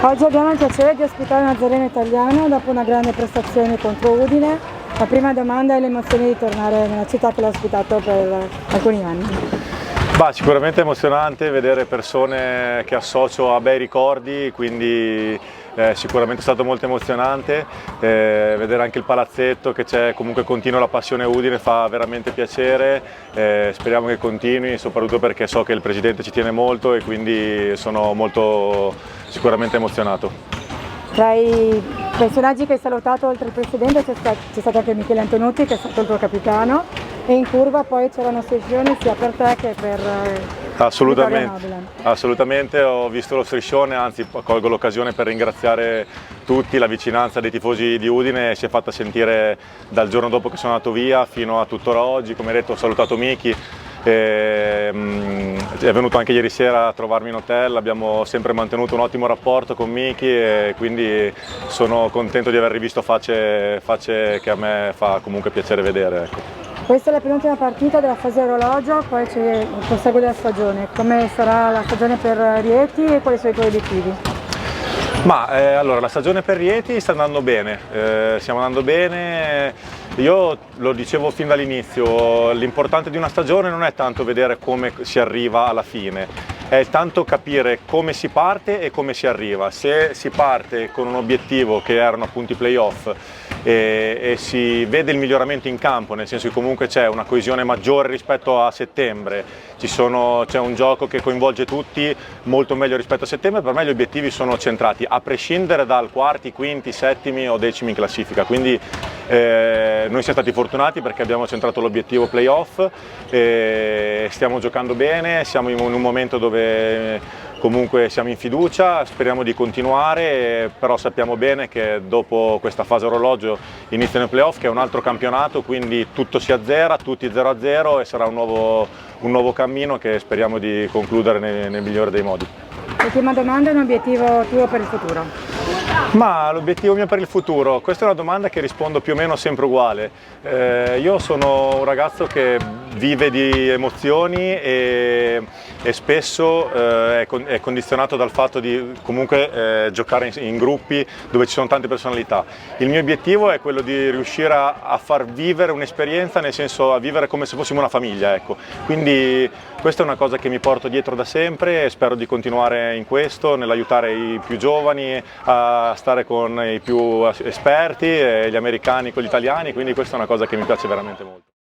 Oggi abbiamo il piacere di ospitare un Nazareno italiano dopo una grande prestazione contro Udine. La prima domanda è l'emozione di tornare nella città che l'ha ospitato per alcuni anni. Sicuramente è emozionante vedere persone che associo a bei ricordi, quindi sicuramente è stato molto emozionante. Vedere anche il palazzetto, che c'è comunque continua la passione Udine, fa veramente piacere. Speriamo che continui, soprattutto perché so che il presidente ci tiene molto e quindi sono sicuramente emozionato. Tra i personaggi che hai salutato oltre il presidente c'è stato anche Michele Antonucci, che è stato il tuo capitano, e in curva poi c'era una striscione sia per te che per Vittorio Nobile. Assolutamente, ho visto lo striscione, anzi colgo l'occasione per ringraziare tutti. La vicinanza dei tifosi di Udine si è fatta sentire dal giorno dopo che sono andato via fino a tuttora oggi. Come detto, ho salutato Miki. È venuto anche ieri sera a trovarmi in hotel, abbiamo sempre mantenuto un ottimo rapporto con Miki e quindi sono contento di aver rivisto facce che a me fa comunque piacere vedere. Ecco. Questa è la penultima partita della fase orologio, poi c'è il proseguo della stagione. Come sarà la stagione per Rieti e quali sono i tuoi obiettivi? Allora, la stagione per Rieti sta andando bene, stiamo andando bene. Io lo dicevo fin dall'inizio, l'importante di una stagione non è tanto vedere come si arriva alla fine, è tanto capire come si parte e come si arriva. Se si parte con un obiettivo che erano appunto i playoff e si vede il miglioramento in campo, nel senso che comunque c'è una coesione maggiore rispetto a settembre, c'è un gioco che coinvolge tutti molto meglio rispetto a settembre, per me gli obiettivi sono centrati, a prescindere dal quarti, quinti, settimi o decimi in classifica. Quindi noi siamo stati fortunati perché abbiamo centrato l'obiettivo playoff, stiamo giocando bene, siamo in un momento dove comunque siamo in fiducia, speriamo di continuare, però sappiamo bene che dopo questa fase orologio iniziano i playoff, che è un altro campionato, quindi tutto si azzera, tutti 0-0 e sarà un nuovo cammino che speriamo di concludere nel migliore dei modi. Ultima domanda, un obiettivo tuo per il futuro? L'obiettivo mio per il futuro, questa è una domanda che rispondo più o meno sempre uguale. Io sono un ragazzo che vive di emozioni e spesso è condizionato dal fatto di comunque giocare in gruppi dove ci sono tante personalità. Il mio obiettivo è quello di riuscire a far vivere un'esperienza, nel senso a vivere come se fossimo una famiglia, ecco. Quindi questa è una cosa che mi porto dietro da sempre e spero di continuare in questo, nell'aiutare i più giovani a stare con i più esperti, e gli americani con gli italiani, quindi questa è una cosa che mi piace veramente molto.